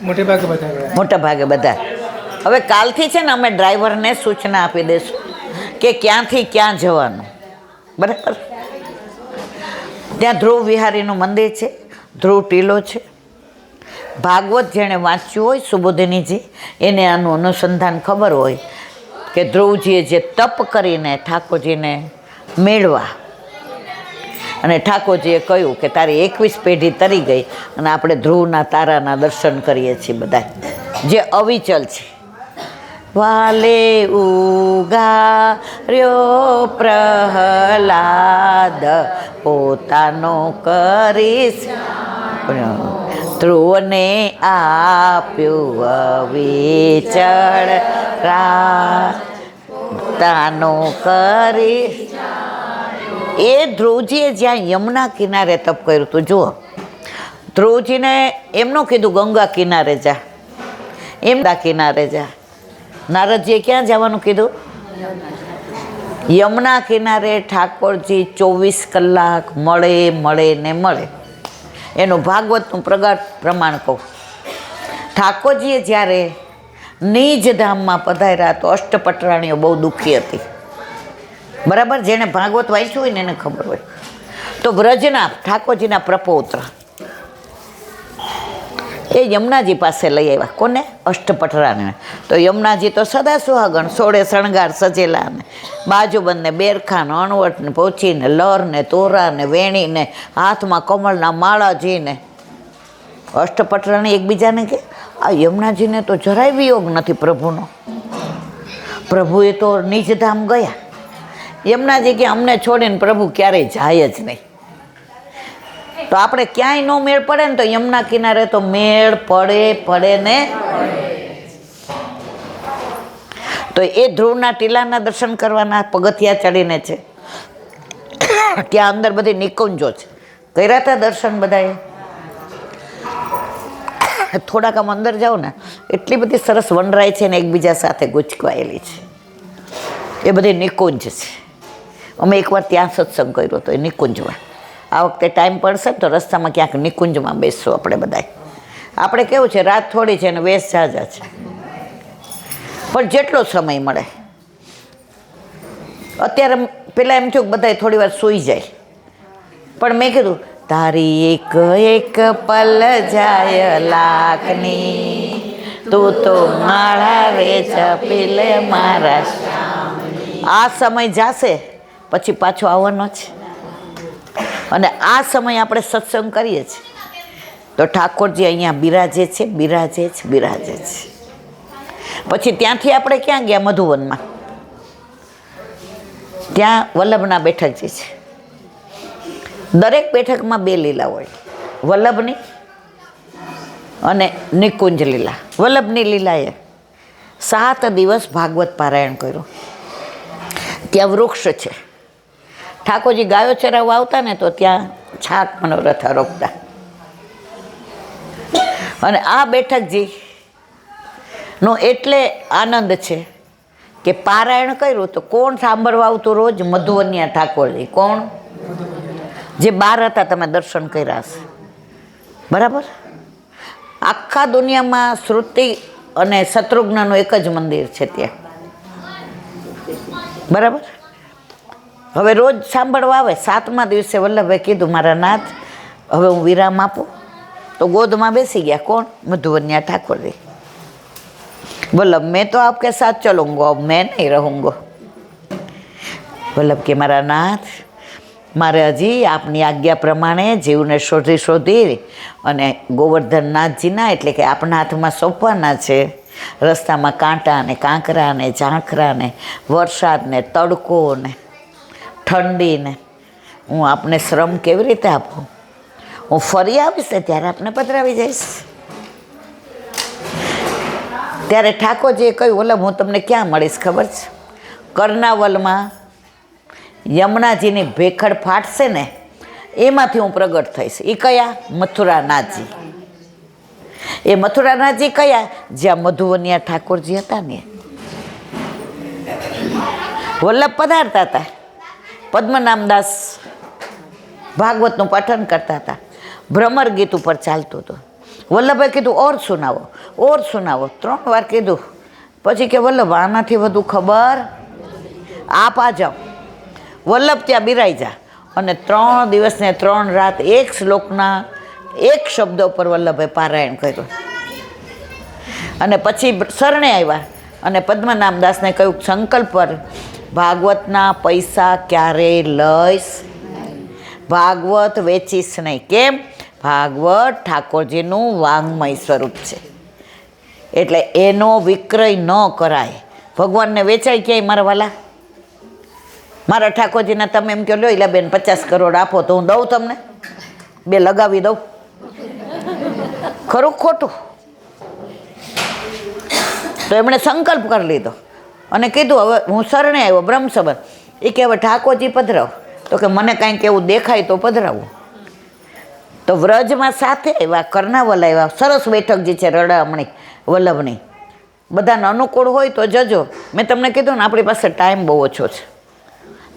મોટા ભાગે બધા. હવે કાલથી છે ને અમે ડ્રાઈવરને સૂચના આપી દઈશું કે ક્યાંથી ક્યાં જવાનું, બરાબર. ત્યાં ધ્રુવ વિહારીનું મંદિર છે, ધ્રુવ ટીલો છે. ભાગવત જેણે વાંચ્યું હોય સુબોધિનીજી, એને આનું અનુસંધાન ખબર હોય કે ધ્રુવજીએ જે તપ કરીને ઠાકોરજીને મેળવા, અને ઠાકોરજીએ કહ્યું કે તારી 21 પેઢી તરી ગઈ અને આપણે ધ્રુવના તારાના દર્શન કરીએ છીએ બધા, જે અવિચલ છે. વાલે ઉગાર્યો પ્રહલાદ પોતાનો કરીશ, ધ્રુવને આપ્યું અવિચળ તાનો કરીશ. એ ધ્રુવજીએ જ્યાં યમુના કિનારે તપ કર્યું હતું, જુઓ, ધ્રુવજીને એમનું કીધું ગંગા કિનારે જા, એમના કિનારે જા. નારદજીએ ક્યાં જવાનું કીધું? યમુના કિનારે. ઠાકોરજી 24 કલાક મળે ને મળે. એનું ભાગવતનું પ્રગટ પ્રમાણ કહું. ઠાકોરજીએ જ્યારે નિજ ધામમાં પધાર્યા તો અષ્ટપટરાણીઓ બહુ દુઃખી હતી, બરાબર. જેને ભાગવત વાંચ્યું હોય ને એને ખબર હોય. તો વ્રજના ઠાકોરજીના પ્રપૌત્ર એ યમુનાજી પાસે લઈ આવ્યા. કોને? અષ્ટપટરાને. તો યમુનાજી તો સદા સુહાગણ, સોળે શણગાર સજેલા ને બાજુબંધને બેરખાને અણવટને પોચીને લરને તોરાને વેણીને હાથમાં કમળના માળાજીને. અષ્ટપટરાણી એકબીજાને કે આ યમુનાજીને તો જરાય વિયોગ નથી પ્રભુનો. પ્રભુએ તો નિજધામ ગયા. યમુનાજી કે અમને છોડીને પ્રભુ ક્યારેય જાય જ નહીં. તો આપણે ક્યાંય ન મેળ પડે ને તો યમુના કિનારે તો મેળ પડે ને. તો એ ધ્રુવના ટીલાના દર્શન કરવાના પગથિયા ચડીને છે. ત્યાં અંદર બધી નિકુંજો છે. કર્યા હતા દર્શન બધાએ? થોડાક આમ અંદર જાઓ ને એટલી બધી સરસ વનરાય છે ને એકબીજા સાથે ગુચકવાયેલી છે. એ બધી નિકુંજ છે. અમે એકવાર ત્યાં સત્સંગ કર્યો હતો એ નિકુંજમાં. આ વખતે ટાઈમ પડશે ને તો રસ્તામાં ક્યાંક નિકુંજમાં બેસશું આપણે બધાય. આપણે કેવું છે, રાત થોડી છે ને વેશ ઝાઝા છે, પણ જેટલો સમય મળે. અત્યારે પેલા એમ થયું કે બધા થોડી વાર સૂઈ જાય, પણ મેં કીધું તારી એક એક પલ જાય લાખની, તું તો માળા રે ચપીલે મારા. આ સમય જાશે પછી પાછો આવવાનો છે. અને આ સમય આપણે સત્સંગ કરીએ છીએ તો ઠાકોરજી અહીંયા બિરાજે છે. પછી ત્યાંથી આપણે ક્યાં ગયા? મધુવનમાં. ત્યાં વલ્લભના બેઠકજી છે. દરેક બેઠકમાં 2 લીલા હોય, વલ્લભની અને નિકુંજ લીલા. વલ્લભની લીલાએ 7 દિવસ ભાગવત પારાયણ કર્યું. ત્યાં વૃક્ષ છે. ઠાકોરજી ગાયો ચરાવવા આવતા ને તો ત્યાં છાક મનોરથ રોકતા. અને આ બેઠકજી નો એટલે આનંદ છે કે પારાયણ કર્યું તો કોણ સાંભળવા આવતું રોજ? મધુવનિયા ઠાકોરજી. કોણ? જે 12 હતા, તમે દર્શન કર્યા હશે, બરાબર. આખા દુનિયામાં શ્રુતિ અને શત્રુઘ્નનું એક જ મંદિર છે ત્યાં, બરાબર. હવે રોજ સાંભળવા આવે. 7મા દિવસે વલ્લભે કીધું મારા નાથ હવે હું વિરામ આપું. તો ગોદમાં બેસી ગયા. કોણ? મધુવનિયા ઠાકોરજી. वल्लभ मैं तो आपके साथ चलूँगा, अब मैं नहीं रहूँगा। वल्लभ के मारा नाथ मारे हजी आपनी आज्ञा प्रमाणे जीवने शोधी शोधी अने गोवर्धननाथजीना एटले के आपना हाथमां सोंपवाना छे। रस्तामां कांटा ने कांकरा ने झांखरा ने वरसाद ने तड़को ने ठंडी ने हूँ आपने श्रम केवी रीते आपूँ? हूँ फरी आवीश ने त्यारे आपने पधरावी जईश। त्यारे ठाकोरजीए कह्युं वल्लभ हूँ तमने क्यां मळीश खबर छे? कर्णावलमां यमुनाजीनी भेखड़ फाटशे ने एमांथी हूँ प्रगट थईश। ए कया? मथुरानाथजी। ए मथुरानाथजी कया? ज्यां मधुवनिया ठाकोरजी हता ने। वल्लभ पधारता हता, पद्मनामदास भागवतनुं पठन करता था, भ्रमर गीत पर चालतुं हतुं। વલ્લભે કીધું ઓર સુનાવો 3 વાર કીધું. પછી કે વલ્લભ આનાથી વધુ ખબર આપ આ જાઓ. વલ્લભ ત્યાં બિરાઈ જા. અને 3 દિવસ ને 3 રાત એક શ્લોકના એક શબ્દ ઉપર વલ્લભે પારાયણ કર્યું. અને પછી શરણે આવ્યા અને પદ્મનાભદાસને કહ્યું સંકલ્પ પર ભાગવતના પૈસા ક્યારેય લઈશ, ભાગવત વેચીશ નહીં. કેમ? ભાગવત ઠાકોરજીનું વાંગ્મય સ્વરૂપ છે, એટલે એનો વિક્રય ન કરાય. ભગવાનને વેચાય ક્યાંય મારા વાલા? મારા ઠાકોરજીને તમે એમ કહો લો એટલે બેન 50 કરોડ આપો તો હું દઉં તમને, 2 લગાવી દઉં? ખરું ખોટું? તો એમણે સંકલ્પ કરી લીધો અને કીધું હવે હું શરણે આવ્યો બ્રહ્મસબર. એ કે હવે ઠાકોરજી પધરાવ. તો કે મને કાંઈક એવું દેખાય તો પધરાવું. તો વ્રજમાં સાથે આવ્યા, કર્ણાવલ આવ્યા. સરસ બેઠક જે છે રડામણી વલ્લભની, બધાને અનુકૂળ હોય તો જજો. મેં તમને કીધું ને આપણી પાસે ટાઈમ બહુ ઓછો છે.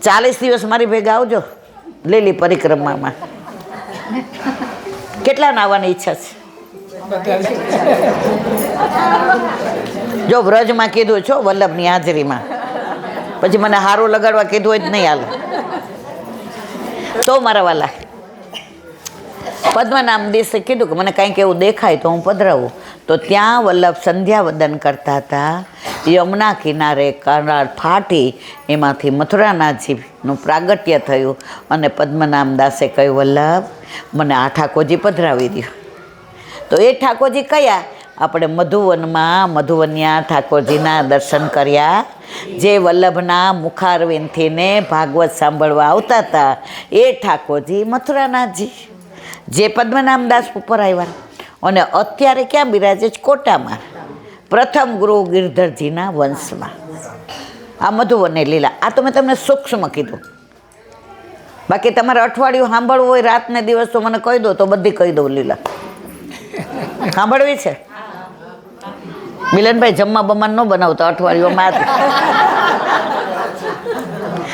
40 દિવસ મારી ભેગા આવજો લીલી પરિક્રમામાં. કેટલાને આવવાની ઈચ્છા છે? જો વ્રજમાં કીધું છો વલ્લભની હાજરીમાં, પછી મને હારું લગાડવા કીધું હોય જ નહીં હાલે. તો મારા વાલા પદ્મનાભ દિવસે કીધું કે મને કાંઈક એવું દેખાય તો હું પધરાવું. તો ત્યાં વલ્લભ સંધ્યાવદન કરતા હતા. યમુના કિનારે કરાર ફાટી એમાંથી મથુરાનાથજીનું પ્રાગટ્ય થયું અને પદ્મનાભદાસે કહ્યું વલ્લભ મને આ ઠાકોરજી પધરાવી દો. તો એ ઠાકોરજી કયા? આપણે મધુવનમાં મધુવન્યા ઠાકોરજીના દર્શન કર્યા. જે વલ્લભના મુખારવિંદથી ને ભાગવત સાંભળવા આવતા હતા એ ઠાકોરજી મથુરાનાથજી, જે પદ્મનાભદાસ ઉપર આવ્યા. અને અત્યારે ક્યાં બિરાજે છે? કોટામાં, પ્રથમ ગુરુ ગિરધરજીના વંશમાં. આ મધુવનની લીલા. આ તો મેં તમને સૂક્ષ્મ કીધું. બાકી તમારે અઠવાડિયું સાંભળવું હોય રાત ને દિવસ તો મને કહી દો તો બધી કહી દઉં લીલા. સાંભળવી છે? મિલનભાઈ જમવા બમા ન બનાવતા અઠવાડિયુંમાં.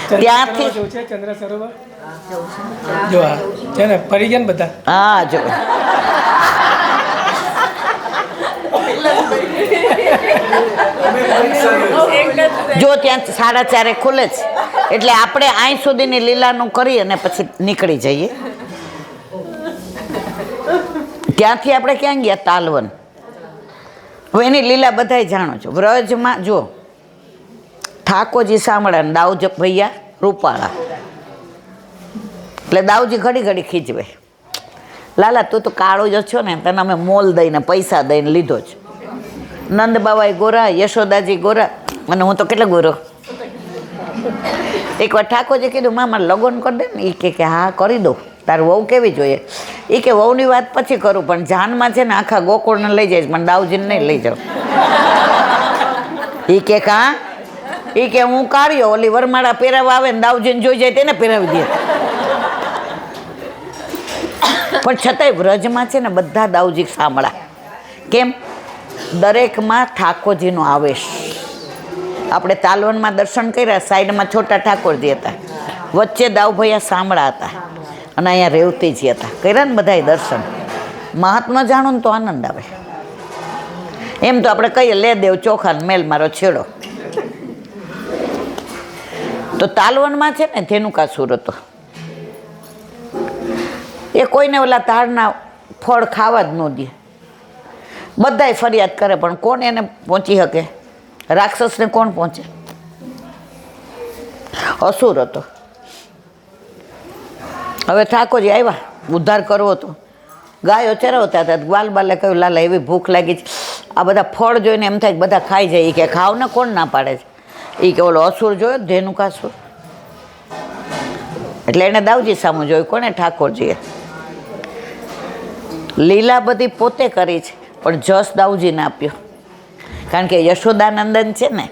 ત્યાંથી ચંદ્ર સરોવર જો છે ને પરિજન બધા. હા જો જો ત્યાં 4:30 ખુલે છે, એટલે આપણે અહીં સુધીની લીલાનું કરી અને પછી નીકળી જઈએ. ત્યાંથી આપણે ક્યાં ગયા? તાલવન. હવે એની લીલા બધાય જાણો છો. વ્રજમાં જો ઠાકોરજી સાંભળા ને દાઉજ ભૈયા રૂપાળા, એટલે દાઉજી ઘડી ઘડી ખીજવે, લાલા તું તો કાળો જ છો ને, તને અમે મોલ દઈને પૈસા દઈને લીધો છે. નંદ બાબાઈ ગોરા, યશોદાજી ગોરા, અને હું તો કેટલો ગોરો. એકવાર ઠાકોરજી કીધું મામા લગ્ન કરી દે ને. એ કે હા કરી દઉં. તારું વહુ કેવી જોઈએ? એ કે વહુની વાત પછી કરું, પણ જાનમાં છે ને આખા ગોકુળને લઈ જઈશ, પણ દાઉજીને નહીં લઈ જાઉં. એ કે કાં? એ કે હું કાઢ્યો ઓલી વરમાળા પહેરાવા આવે ને દાઉજીને જોઈ જાય તેને પહેરાવી દે. પણ છતાંય વ્રજમાં છે ને બધા દાઉજી સાંભળા. કેમ? દરેકમાં ઠાકોરજીનો આવેશ. આપણે તાલવનમાં દર્શન કર્યા, સાઈડમાં છોટા ઠાકોરજી હતા, વચ્ચે દાઉભૈયા સાંભળા હતા, અને અહીંયા રેવતીજી હતા. કર્યા ને બધાય દર્શન. મહાત્મા જાણો ને તો આનંદ આવે. એમ તો આપણે કહીએ લે દેવ ચોખા મેલ મારો છેડો. તો તાલવનમાં છે ને ધેનુકાસુર હતો. એ કોઈને ઓલા તાળના ફળ ખાવા જ ન દે. બધાય ફરિયાદ કરે પણ કોણ એને પહોંચી શકે? રાક્ષસને કોણ પહોંચે? અસુર હતો. હવે ઠાકોરજી આવ્યા, ઉદ્ધાર કરવો હતો. ગાયો ચરાવતા હતા. ગ્વાલબાલે કહ્યું લાલા એવી ભૂખ લાગી છે, આ બધા ફળ જોઈને એમ થાય કે બધા ખાઈ જાય. એ કે ખાવ ને, કોણ ના પાડે છે? એ કે ઓલો અસુર જોયો ધેનુકાસુર. એટલે એને દાઉજી સામું જોયું. કોને? ઠાકોરજીએ. લીલા બધી પોતે કરી છે, પણ જસ દાઉજીને આપ્યો. કારણ કે યશોદાનંદન છે ને,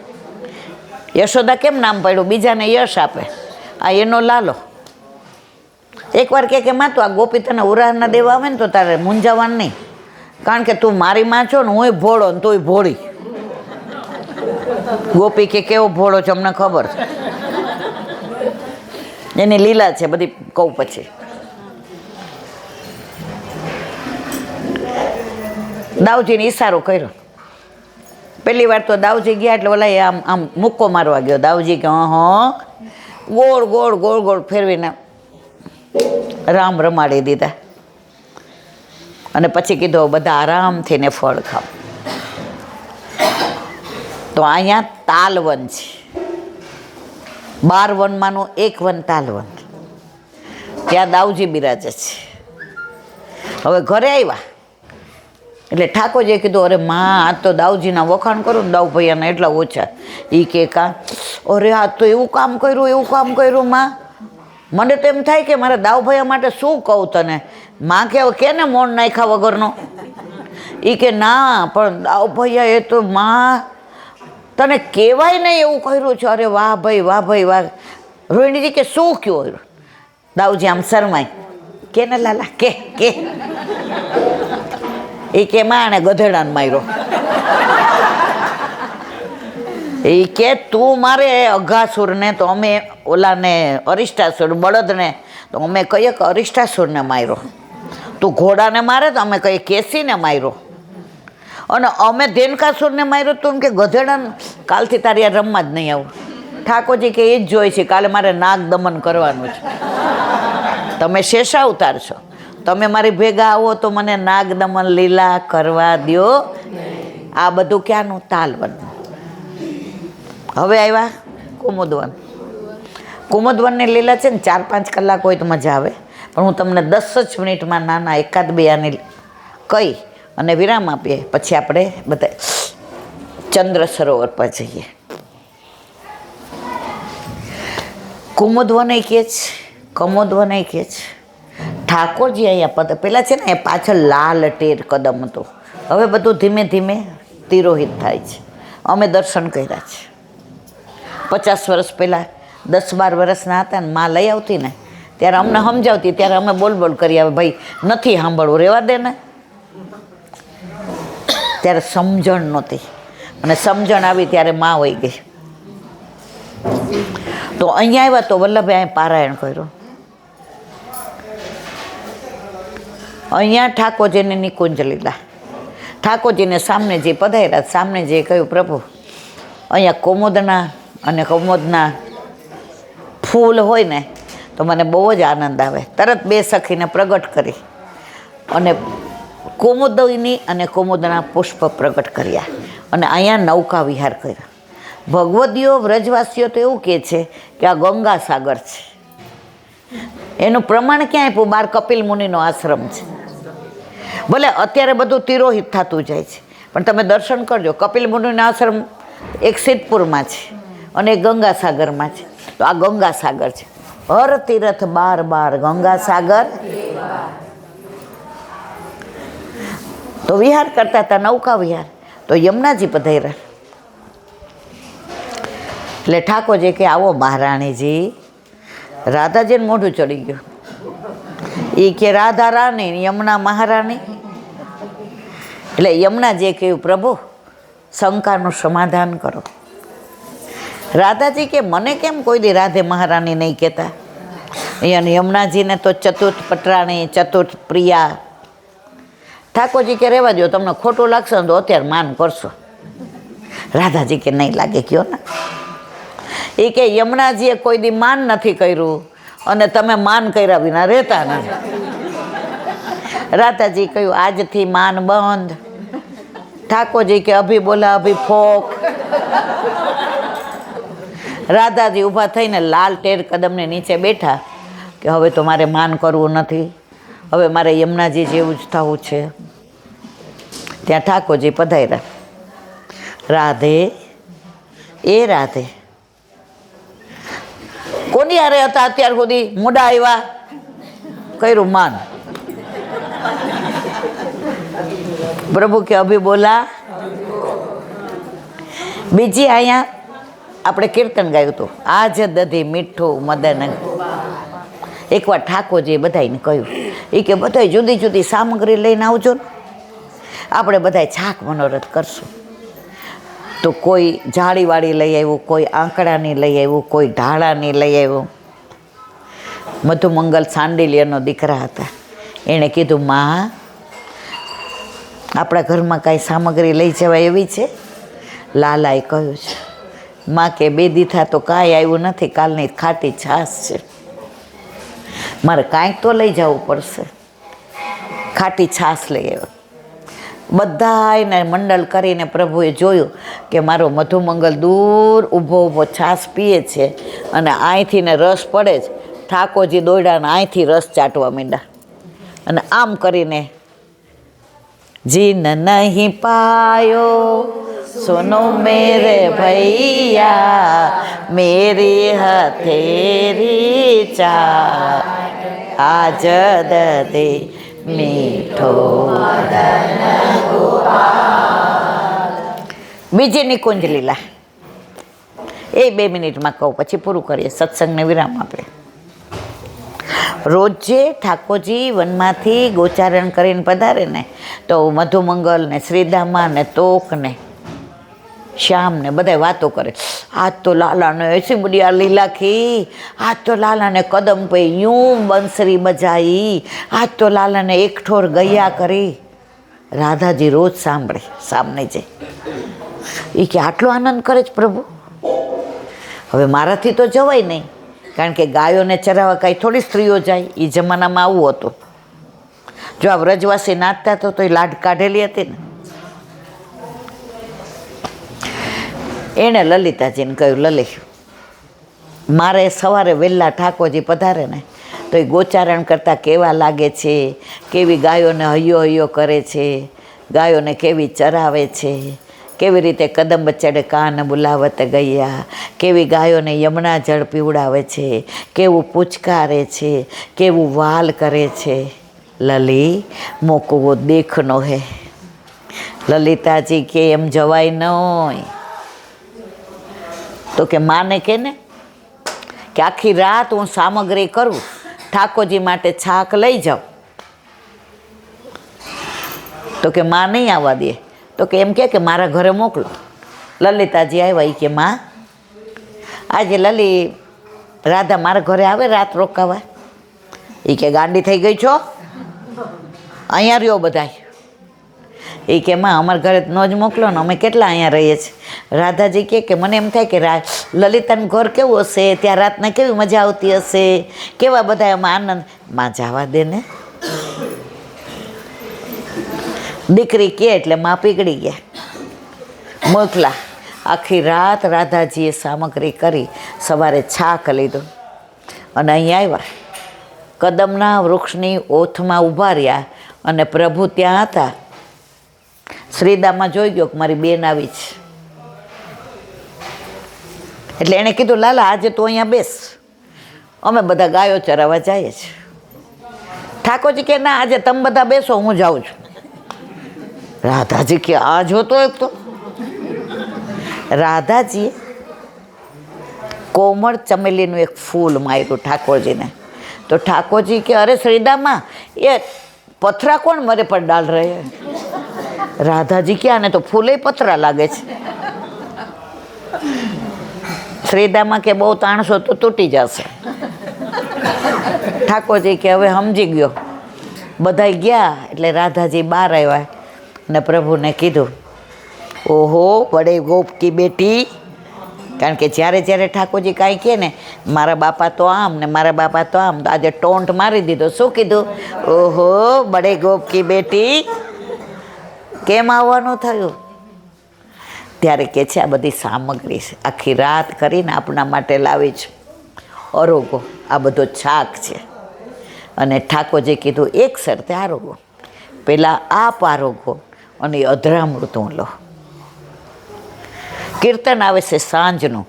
યશોદા કેમ નામ પાડ્યું? બીજાને યશ આપે. આ એનો લાલો. એકવાર કે માં તું આ ગોપી તને ઉરાહના દેવા આવે ને તો તારે મૂંઝાવાનું નહીં, કારણ કે તું મારી માં છો ને, હું ભોળો ને તુંય ભોળી. ગોપી કે કેવો ભોળો છે અમને ખબર છે. એની લીલા છે બધી, કહું પછી. દાઉજીને ઈશારો કર્યો. પહેલી વાર તો દાઉજી ગયા એટલે ઓલા આમ આમ મુક્કો મારવા ગયો. દાઉજી કે ગોળ ગોળ ગોળ ગોળ ફેરવીને રામ રમાડી દીધા. અને પછી કીધું બધા આરામથી ને ફળ ખાવ. તો અહીંયા તાલવન છે, 12 વનમાંનું એક વન તાલવન. ત્યાં દાઉજી બિરાજે છે. હવે ઘરે આવ્યા એટલે ઠાકોરજીએ કીધું, અરે માં આ તો દાઉજીના વખાણ કરું ને દાઉ ભૈયાના એટલા ઓછા. એ કે અરે આ તો એવું કામ કર્યું માં. મને તો એમ થાય કે મારા દાઉ ભૈયા માટે શું કહું તને. માં કે હવે કેને મોણ નાખ્યા વગરનો. એ કે ના પણ દાઉ ભૈયા એ તો માં તને કહેવાય નહીં એવું કર્યું છે. અરે વાહ ભાઈ વાહ. રોહિણીજી કે શું કહ્યું. દાઉજી આમ શરમાય કે ને લાલા કે એ કે માણે ગધેડાને માર્યો. એ કે તું મારે અઘાસુરને તો અમે ઓલાને અરિષ્ટાસુર બળદને તો અમે કહીએ કે અરિષ્ટાસુરને માર્યો. તું ઘોડાને મારે તો અમે કહીએ કેસીને માર્યો. અને અમે ધેનકાસુરને માર્યો તું કે ગધેડાને. કાલથી તારી આ રમવા જ નહીં આવું. ઠાકોરજી કે એ જ જોઈ છે, કાલે મારે નાગ દમન કરવાનું છે. તમે શેષા અવતાર છો, તમે મારી ભેગા આવો તો મને નાગ દમન લીલા કરવા દો. આ બધું ક્યાંનું તાલવન. હવે આવ્યા કુમુદવન. કુમુદવનની લીલા છે ને 4-5 કલાક હોય તો મજા આવે, પણ હું તમને 10 જ મિનિટમાં નાના એકાદ બે આની કહી અને વિરામ આપીએ. પછી આપણે બધા ચંદ્ર સરોવર પર જઈએ. કુમુદવન કહે છે, કમોદવન કહે છે. ઠાકોરજી અહીંયા પેલા છે ને એ પાછળ લાલ ટેર કદમ હતો. હવે બધું ધીમે ધીમે તિરોહિત થાય છે. અમે દર્શન કર્યા છે. 50 વર્ષ પહેલાં 10-12 વર્ષના હતા ને માં લઈ આવતી ને ત્યારે અમને સમજાવતી, ત્યારે અમે બોલ કરી આવે ભાઈ નથી સાંભળવું, રહેવા દે ને. ત્યારે સમજણ નહોતી અને સમજણ આવી ત્યારે માં વહી ગઈ. તો અહીંયા આવ્યા તો વલ્લભે અહીં પારાયણ કર્યું. અહીંયા ઠાકોરજીની નિકુંજ લીલા. ઠાકોરજીને સામને જે પધાર્યા, સામને જે કહ્યું પ્રભુ અહીંયા કુમુદના અને કમોદના ફૂલ હોય ને તો મને બહુ જ આનંદ આવે. તરત 2 સખીને પ્રગટ કરી અને કુમુદની અને કુમુદના પુષ્પ પ્રગટ કર્યા અને અહીંયા નૌકા વિહાર કર્યા. ભગવદીઓ વ્રજવાસીઓ તો એવું કહે છે કે આ ગંગા સાગર છે. એનું પ્રમાણ ક્યાં આપ્યું? 12 કપિલ મુનિનો આશ્રમ છે. ભલે અત્યારે બધું તિરોહિત થતું જાય છે, પણ તમે દર્શન કરજો. કપિલ મુનિનો આશ્રમ એક સિદ્ધપુરમાં છે અને એક ગંગાસાગરમાં છે. તો આ ગંગાસાગર છે. હર તીરથ 12 ગંગા સાગર. તો વિહાર કરતા હતા, નૌકા વિહાર. તો યમુનાજી પધાર્યા એટલે ઠાકોરજી કે આવો મહારાણીજી. રાધાજીને મોઢું ચડી ગયું. એ કે રાધા રાણી, યમુના મહારાણી. એટલે યમુનાજીએ કહ્યું પ્રભુ શંકાનું સમાધાન કરો. રાધાજી કે મને કેમ કોઈ દી રાધે મહારાણી નહીં કહેતા. અને યમુનાજીને તો ચતુર્થ પટરાણી, ચતુર્થ પ્રિયા. ઠાકોરજી કે રહેવા દો, તમને ખોટું લાગશે ને તો અત્યારે માન કરશો. રાધાજી કે નહીં લાગે કયો ને. એ કે યમુનાજીએ કોઈ દી માન નથી કર્યું અને તમે માન કર્યા વિના રહેતા નથી. રાધાજી કહ્યું આજથી માન બંધ. ઠાકોરજી કે અભી બોલા અભી ફોક. રાધાજી ઊભા થઈને લાલ ટેર કદમને નીચે બેઠા કે હવે તો મારે માન કરવું નથી, હવે મારે યમુનાજી જેવું જ થવું છે. ત્યાં ઠાકોરજી પધાર્યા. રાધે એ રાધે કોની હારે હતા અત્યાર સુધી? મોડા આવ્યા, કર્યું માન. પ્રભુ કે અભી બોલા. બીજી અહીંયા આપણે કીર્તન ગાયું હતું, આજ દધી મીઠું મદન. એકવાર ઠાકોરજીએ બધાને કહ્યું, એ કે બધા જુદી જુદી સામગ્રી લઈને આવજો ને, આપણે બધા છાક મનોરથ કરશું. તો કોઈ જાળીવાળી લઈ આવ્યું, કોઈ આંકડાની લઈ આવ્યું, કોઈ ઢાળાની લઈ આવ્યું. મધુમંગલ સાંડિલ્યનો દીકરા હતા. એણે કીધું માં આપણા ઘરમાં કાંઈ સામગ્રી લઈ જવાય એવી છે? લાલાએ કહ્યું છે, માં કે 2 દીથા તો કાંઈ આવ્યું નથી, કાલની ખાટી છાશ છે, મારે કાંઈક તો લઈ જવું પડશે. ખાટી છાશ લઈ આવ્યો. બધાને મંડળ કરીને પ્રભુએ જોયું કે મારો મધુમંગલ દૂર ઊભો ઊભો છાશ પીએ છે અને અહીંથી ને રસ પડે જ. ઠાકોરજી દોડ્યા ને અહીંથી રસ ચાટવા માંડ્યા અને આમ કરીને જીન નહીં પાયો સુનો મેરે ભૈયા મેરી હથેરી ચા આજ દે મીઠો. બીજી નિકુંજ લીલા એ 2 મિનિટમાં કહું, પછી પૂરું કરીએ, સત્સંગને વિરામ આપણે. રોજે ઠાકોરજી વનમાંથી ગોચારણ કરીને પધારે ને તો મધુમંગલ ને શ્રીદામા ને તોક ને શ્યામ ને બધા વાતો કરે. આજ તો લાલાને એસી બુડિયા લીલા ખી, આજ તો લાલાને કદમ પે यूं બંસરી બજાઈ, આજ તો લાલાને એક ઠોર ગયા કરી. રાધાજી રોજ સાંભળે સામને જે એ કે આટલો આનંદ કરે છે પ્રભુ. હવે મારાથી તો જવાય નહીં, કારણ કે ગાયોને ચરાવવા કાંઈ થોડી સ્ત્રીઓ જાય, એ જમાનામાં આવું હતું. જો આ વ્રજવાસી નાચતા તો એ લાડ કાઢેલી હતી ને. એણે લલિતાજીને કહ્યું, લલી મારે સવારે વહેલા ઠાકોરજી પધારે ને તો એ ગોચારણ કરતાં કેવા લાગે છે, કેવી ગાયોને હૈયો હૈયો કરે છે, ગાયોને કેવી ચરાવે છે, કેવી રીતે કદમ ચડે કાન બોલાવત ગયા, કેવી ગાયોને યમુના જળ પીવડાવે છે, કેવું પૂચકારે છે, કેવું વાલ કરે છે. લલી મોકો વો દેખનો હે. લલિતાજી કે એમ જવાય નહીં. તો કે માને કે ને કે આખી રાત હું સામગ્રી કરું, ઠાકોરજી માટે છાક લઈ જાઉં, તો કે માં નહીં આવવા દે. તો કે એમ કે મારા ઘરે મોકલો. લલિતાજી આવ્યા. એ કે માં આજે લલી રાધા મારા ઘરે આવે રાત રોકાવા. એ કે ગાંડી થઈ ગઈ છો, અહીંયા રહ્યો બધાય. એ કે માં અમારા ઘરે ન જ મોકલો ને, અમે કેટલા અહીંયા રહીએ છીએ. રાધાજી કે મને એમ થાય કે લલિતાનું ઘર કેવું હશે, ત્યાં રાતના કેવી મજા આવતી હશે, કેવા બધા એમાં આનંદ. માં જવા દે ને. દીકરી કે એટલે માં પીગળી ગયા, મોકલા. આખી રાત રાધાજીએ સામગ્રી કરી, સવારે છાક લીધો અને અહીં આવ્યા. કદમના વૃક્ષની ઓથમાં ઊભા રહ્યા અને પ્રભુ ત્યાં હતા. શ્રીદામાં જોઈ ગયો કે મારી બેન આવી છે, એટલે એણે કીધું લાલા આજે તું અહીંયા બેસ, અમે બધા ગાયો ચરાવવા જઈએ છીએ. ઠાકોરજી કે ના આજે તમે બધા બેસો, હું જાઉં છું. રાધાજી કે આ જોતો એક તો. રાધાજીએ કોમળ ચમેલીનું એક ફૂલ માર્યું ઠાકોરજીને. તો ઠાકોરજી કે અરે શ્રીદામાં એ પથરા કોણ મરે પર ડાલ રહે. રાધાજી કે આને તો ફૂલે પથરા લાગે છે. શ્રીદામાં કે બહુ તાણશો તો તૂટી જશે. ઠાકોરજી કે હવે સમજી ગયો. બધાય ગયા એટલે રાધાજી બહાર આવ્યા ને પ્રભુને કીધું, ઓહો બડે ગોપ કી બેટી. કારણ કે જ્યારે જ્યારે ઠાકોરજી કાંઈ કહે ને મારા બાપા તો આમ ને મારા બાપા તો આમ, તો આજે ટોન્ટ મારી દીધો. શું કીધું? ઓહો બડે ગોપ કી બેટી. કેમ આવવાનું થયું? ત્યારે કે છે આ બધી સામગ્રી છે, આખી રાત કરીને આપણા માટે લાવી છે. અરોગો આ બધો છાક છે. અને ઠાકોરજી કીધું એક શરતે આરોગો, પહેલાં આપ આરોગો અને અધરામૃત હું લો. કીર્તન આવે છે સાંજનું,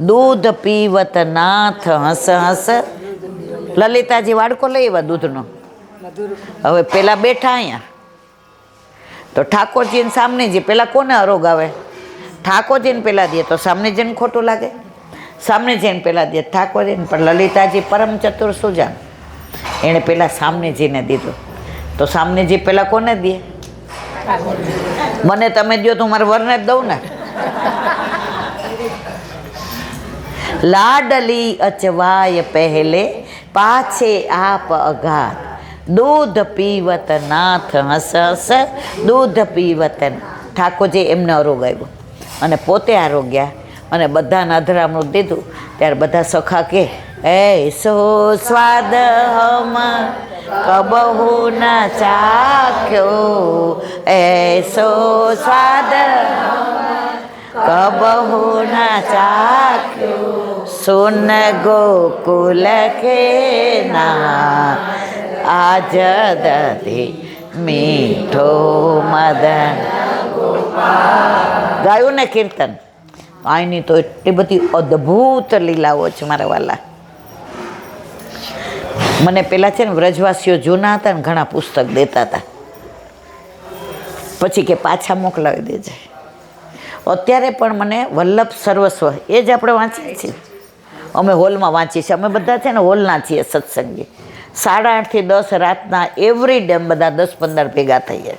દૂધ પીવત નાથ હસ હસ. લલિતાજી વાડકો લઈ આવ્યા દૂધનો. હવે પેલા બેઠા અહીંયા તો ઠાકોરજીને સામનેજી પેલા કોને અરોગ આવે? ઠાકોરજીને પેલા દે તો સામનેજીને ખોટું લાગે, સામનેજીને પેલા દે ઠાકોરજીને. પણ લલિતાજી પરમ ચતુર સુજાન, એણે પેલા સામનેજીને દીધું. તો સામનેજી પેલા કોને દે? મને તમે દો તો મારે વરને જ દઉં ને. લાડલી અચવાય પહેલે પાછે આપ અઘાત, દૂધ પીવત નાથ હસ હસ દૂધ પીવત. ઠાકોરજી એમને આરોગ્ય અને પોતે આરોગ્યા અને બધાને અધરામૃત દીધું. ત્યારે બધા સખા કે એસો સ્વાદ હમ કબહુ ન ચાખ્યો, એસો સ્વાદ કબહુ ન ચાખ્યો, સુન ગોકુલ કે ના આજ દધી મીઠો મદન. ગાયું ને કીર્તન. આની તો એટલી બધી અદ્ભુત લીલાઓ છે મારા વાલા. મને પેલા છે ને વ્રજવાસીઓ જૂના હતા ને ઘણા પુસ્તક દેતા હતા, પછી કે પાછા મોકલાવી દેજે. અત્યારે પણ મને વલ્લભ સર્વસ્વ એ જ આપણે વાંચીએ છીએ. અમે હોલમાં વાંચીએ છીએ. અમે બધા છે ને હોલના છીએ સત્સંગી. 8:30 થી 10 રાતના એવરી ડે બધા 10-15 ભેગા થઈએ.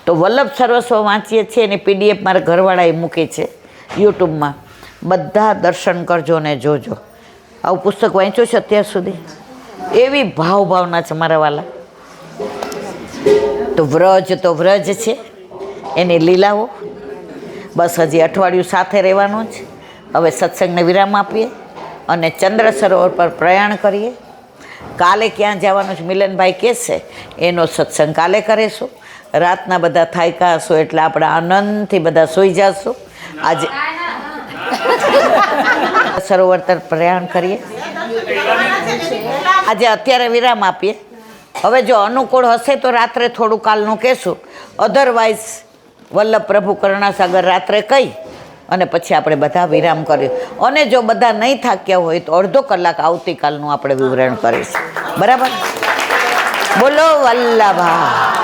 તો વલ્લભ સર્વસ્વ વાંચીએ છીએ. એની PDF મારા ઘરવાળાએ મૂકી છે યુટ્યુબમાં. બધા દર્શન કરજો ને જોજો. આવું પુસ્તક વાંચ્યું છે અત્યાર સુધી? એવી ભાવના છે મારા વાલા. તો વ્રજ છે, એની લીલાઓ. બસ હજી અઠવાડિયું સાથે રહેવાનું જ. હવે સત્સંગને વિરામ આપીએ અને ચંદ્ર સરોવર પર પ્રયાણ કરીએ. કાલે ક્યાં જવાનું છે મિલનભાઈ કહેશે, એનો સત્સંગ કાલે કરીશું. રાતના બધા થાક્યા હશો એટલે આપણે આનંદથી બધા સૂઈ જશું. આજે સરોવર તરફ પ્રયાણ કરીએ. આજે અત્યારે વિરામ આપીએ. હવે જો અનુકૂળ હશે તો રાત્રે થોડું કાલનું કહેશું. અધરવાઇઝ વલ્લભ પ્રભુ કરુણાસાગર રાત્રે કહી અને પછી આપણે બધા વિરામ કરીએ. અને જો બધા નહીં થાક્યા હોય તો અડધો કલાક આવતીકાલનું આપણે વિવરણ કરીશું. બરાબર? બોલો વલ્લભા.